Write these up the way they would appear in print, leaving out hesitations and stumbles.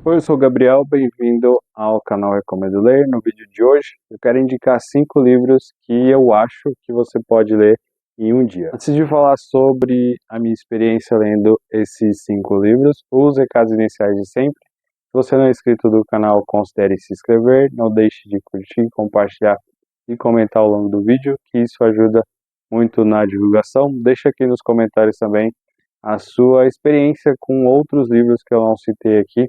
Oi, eu sou o Gabriel, bem-vindo ao canal Recomendo Ler. No vídeo de hoje, eu quero indicar 5 livros que eu acho que você pode ler em um dia. Antes de falar sobre a minha experiência lendo esses 5 livros, os recados iniciais de sempre. Se você não é inscrito do canal, considere se inscrever, não deixe de curtir, compartilhar e comentar ao longo do vídeo, que isso ajuda muito na divulgação. Deixa aqui nos comentários também a sua experiência com outros livros que eu não citei aqui,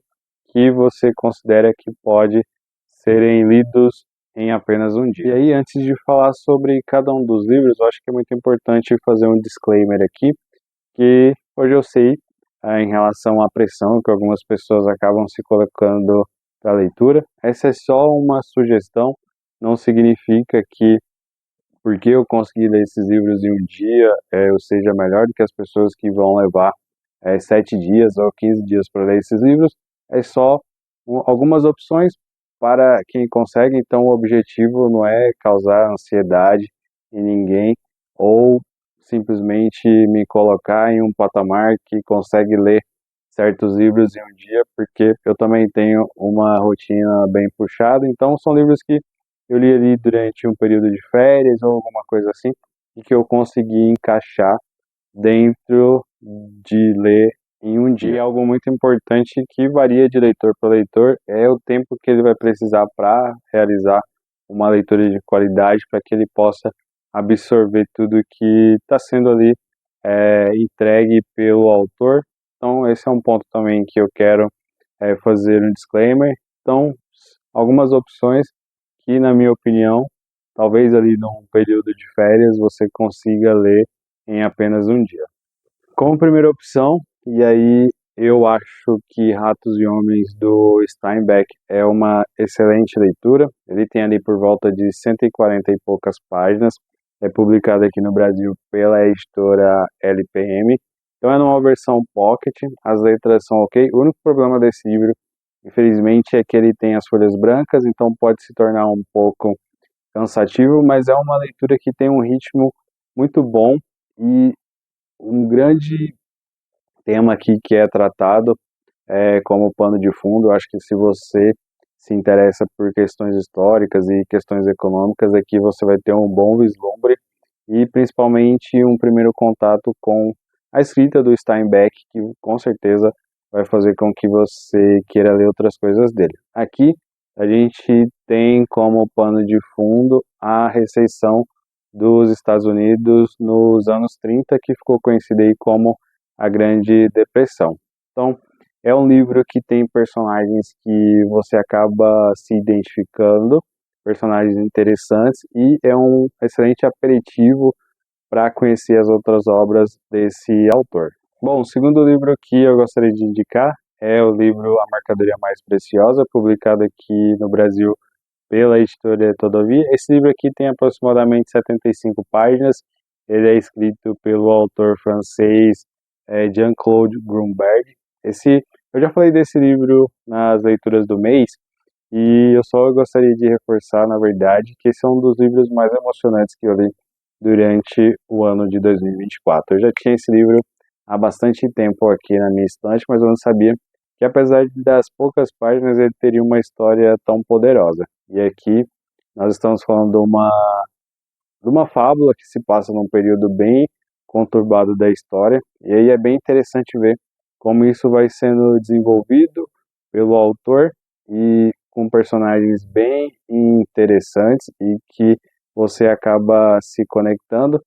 que você considera que pode serem lidos em apenas um dia. E aí, antes de falar sobre cada um dos livros, eu acho que é muito importante fazer um disclaimer aqui, que hoje eu sei, em relação à pressão que algumas pessoas acabam se colocando para a leitura. Essa é só uma sugestão, não significa que porque eu consegui ler esses livros em um dia, eu seja melhor do que as pessoas que vão levar 7 dias ou 15 dias para ler esses livros. É só algumas opções para quem consegue, então o objetivo não é causar ansiedade em ninguém ou simplesmente me colocar em um patamar que consegue ler certos livros em um dia, porque eu também tenho uma rotina bem puxada, então são livros que eu li ali durante um período de férias ou alguma coisa assim, e que eu consegui encaixar dentro de ler em um dia. E algo muito importante que varia de leitor para leitor é o tempo que ele vai precisar para realizar uma leitura de qualidade, para que ele possa absorver tudo que está sendo ali entregue pelo autor. Então esse é um ponto também que eu quero fazer um disclaimer. Então, algumas opções que, na minha opinião, talvez ali num período de férias você consiga ler em apenas um dia. Como primeira opção, e aí eu acho que Ratos e Homens do Steinbeck é uma excelente leitura. Ele tem ali por volta de 140 e poucas páginas. É publicado aqui no Brasil pela editora LPM. Então é numa versão pocket, as letras são ok. O único problema desse livro, infelizmente, é que ele tem as folhas brancas, então pode se tornar um pouco cansativo, mas é uma leitura que tem um ritmo muito bom e um grande tema aqui que é tratado como pano de fundo. Eu acho que se você se interessa por questões históricas e questões econômicas, aqui você vai ter um bom vislumbre e principalmente um primeiro contato com a escrita do Steinbeck, que com certeza vai fazer com que você queira ler outras coisas dele. Aqui a gente tem como pano de fundo a recessão dos Estados Unidos nos anos 30, que ficou conhecida aí como a Grande Depressão. Então, é um livro que tem personagens que você acaba se identificando, personagens interessantes, e é um excelente aperitivo para conhecer as outras obras desse autor. Bom, o segundo livro que eu gostaria de indicar é o livro A Mercadoria Mais Preciosa, publicado aqui no Brasil pela editora Todavia. Esse livro aqui tem aproximadamente 75 páginas. Ele é escrito pelo autor francês Jean-Claude Grunberg. Eu já falei desse livro nas leituras do mês, e eu só gostaria de reforçar, na verdade, que esse é um dos livros mais emocionantes que eu li durante o ano de 2024. Eu já tinha esse livro há bastante tempo aqui na minha estante, mas eu não sabia que, apesar das poucas páginas, ele teria uma história tão poderosa. E aqui nós estamos falando de uma fábula que se passa num período bem conturbado da história, e aí é bem interessante ver como isso vai sendo desenvolvido pelo autor e com personagens bem interessantes e que você acaba se conectando,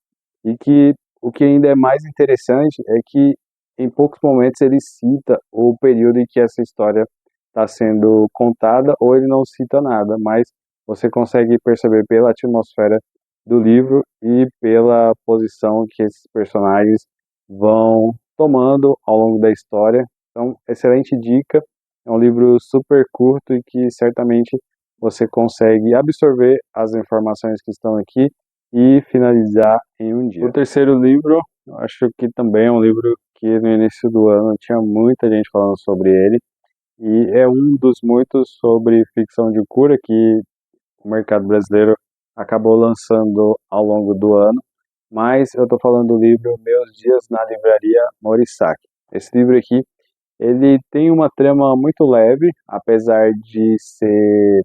e que o que ainda é mais interessante é que em poucos momentos ele cita o período em que essa história está sendo contada, ou ele não cita nada, mas você consegue perceber pela atmosfera do livro e pela posição que esses personagens vão tomando ao longo da história. Então, excelente dica. É um livro super curto e que certamente você consegue absorver as informações que estão aqui e finalizar em um dia. O terceiro livro, eu acho que também é um livro que no início do ano tinha muita gente falando sobre ele, e é um dos muitos sobre ficção de cura que o mercado brasileiro acabou lançando ao longo do ano, mas eu estou falando do livro Meus Dias na Livraria Morissac. Esse livro aqui, Ele tem uma trama muito leve, apesar de ser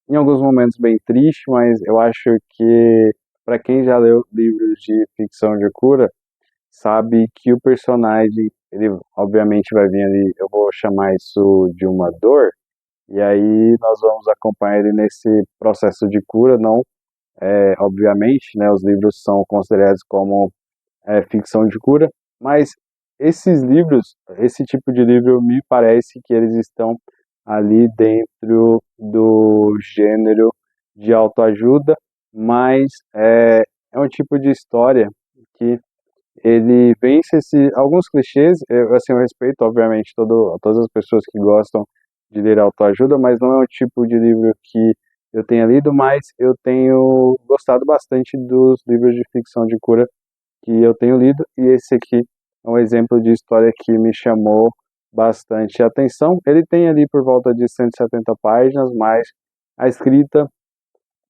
em alguns momentos bem triste, mas eu acho que para quem já leu livros de ficção de cura, sabe que o personagem, ele obviamente vai vir ali, eu vou chamar isso de uma dor, e aí nós vamos acompanhar ele nesse processo de cura, não, obviamente, né, os livros são considerados como ficção de cura, mas esses livros, esse tipo de livro, me parece que eles estão ali dentro do gênero de autoajuda, mas é um tipo de história que ele vence alguns clichês. Eu respeito, obviamente, todas as pessoas que gostam de ler autoajuda, mas não é um tipo de livro que eu tenha lido, mas eu tenho gostado bastante dos livros de ficção de cura que eu tenho lido, e esse aqui é um exemplo de história que me chamou bastante atenção. Ele tem ali por volta de 170 páginas, mas a escrita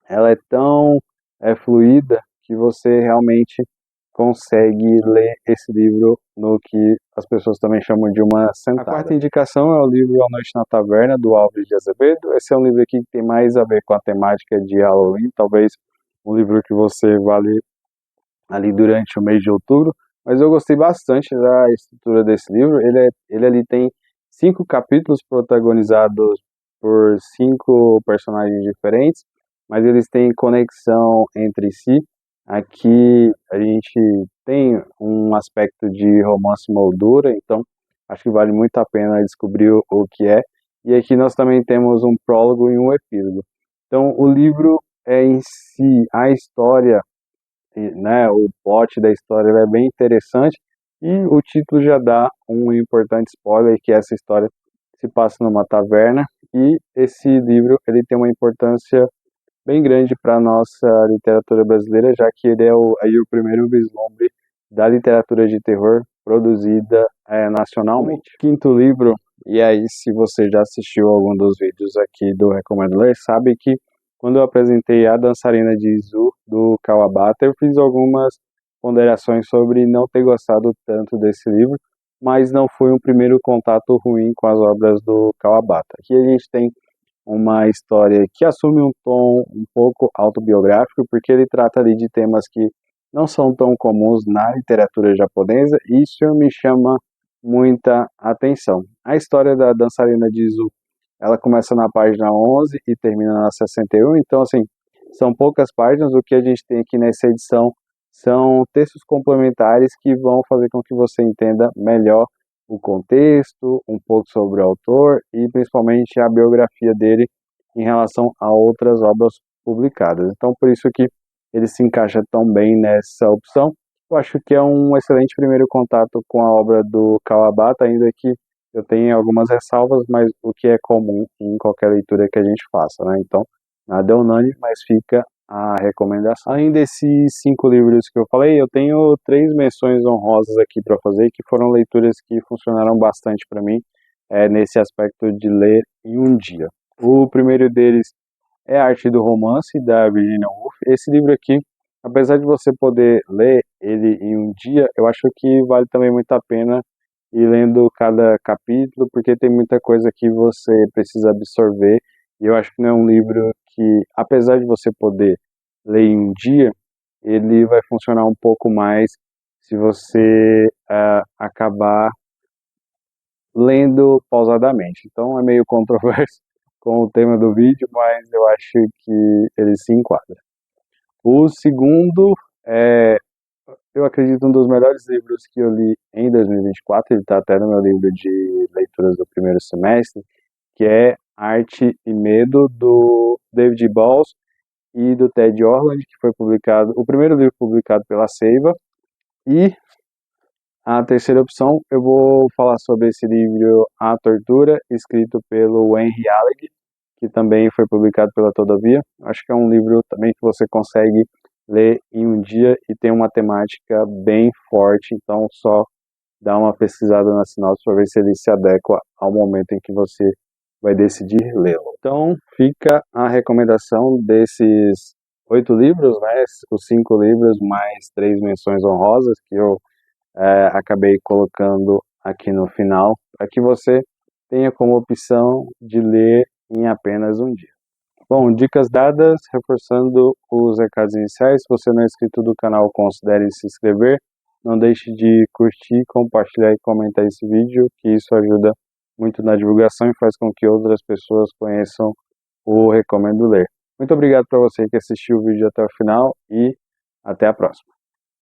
ela é tão fluida que você realmente consegue ler esse livro no que as pessoas também chamam de uma sentada. A quarta indicação é o livro A Noite na Taverna, do Álvares de Azevedo. Esse é um livro aqui que tem mais a ver com a temática de Halloween, talvez um livro que você vá ler ali durante o mês de outubro, mas eu gostei bastante da estrutura desse livro. Ele ali tem 5 capítulos protagonizados por 5 personagens diferentes, mas eles têm conexão entre si. Aqui a gente tem um aspecto de romance moldura, então acho que vale muito a pena descobrir o que é. E aqui nós também temos um prólogo e um epílogo. Então o livro é em si, a história, né, o plot da história é bem interessante, e o título já dá um importante spoiler, que essa história se passa numa taverna, e esse livro ele tem uma importância bem grande para a nossa literatura brasileira, já que ele é aí o primeiro vislumbre da literatura de terror produzida nacionalmente. O quinto livro, e aí se você já assistiu algum dos vídeos aqui do Recomendo Ler, sabe que quando eu apresentei A Dançarina de Izu, do Kawabata, eu fiz algumas ponderações sobre não ter gostado tanto desse livro, mas não foi um primeiro contato ruim com as obras do Kawabata. Aqui a gente tem uma história que assume um tom um pouco autobiográfico, porque ele trata ali de temas que não são tão comuns na literatura japonesa, e isso me chama muita atenção. A história da dançarina de Izu, ela começa na página 11 e termina na 61, então assim, são poucas páginas. O que a gente tem aqui nessa edição são textos complementares que vão fazer com que você entenda melhor o contexto, um pouco sobre o autor e principalmente a biografia dele em relação a outras obras publicadas. Então, por isso que ele se encaixa tão bem nessa opção. Eu acho que é um excelente primeiro contato com a obra do Kawabata, ainda que eu tenho algumas ressalvas, mas o que é comum em qualquer leitura que a gente faça, né? Então, nada é unânime, mas fica a recomendação. Além desses 5 livros que eu falei, eu tenho 3 menções honrosas aqui para fazer, que foram leituras que funcionaram bastante para mim nesse aspecto de ler em um dia. O primeiro deles é A Arte do Romance, da Virginia Woolf. Esse livro aqui, apesar de você poder ler ele em um dia, eu acho que vale também muito a pena ir lendo cada capítulo, porque tem muita coisa que você precisa absorver, e eu acho que não é um livro que, apesar de você poder ler em um dia, ele vai funcionar um pouco mais se você acabar lendo pausadamente. Então é meio controverso com o tema do vídeo, mas eu acho que ele se enquadra. O segundo é, eu acredito, um dos melhores livros que eu li em 2024, ele está até no meu livro de leituras do primeiro semestre, que é Arte e Medo, do David Balls e do Ted Orland, que foi publicado, o primeiro livro publicado pela Seiva. E a terceira opção, eu vou falar sobre esse livro A Tortura, escrito pelo Henry Alleg, que também foi publicado pela Todavia. Acho que é um livro também que você consegue ler em um dia e tem uma temática bem forte, então só dá uma pesquisada na sinopse para ver se ele se adequa ao momento em que você vai decidir lê-lo. Então fica a recomendação desses 8 livros, né? Os 5 livros mais 3 menções honrosas que eu acabei colocando aqui no final, para que você tenha como opção de ler em apenas um dia. Bom, dicas dadas, reforçando os recados iniciais. Se você não é inscrito do canal, considere se inscrever. Não deixe de curtir, compartilhar e comentar esse vídeo, que isso ajuda muito na divulgação e faz com que outras pessoas conheçam o Recomendo Ler. Muito obrigado para você que assistiu o vídeo até o final e até a próxima.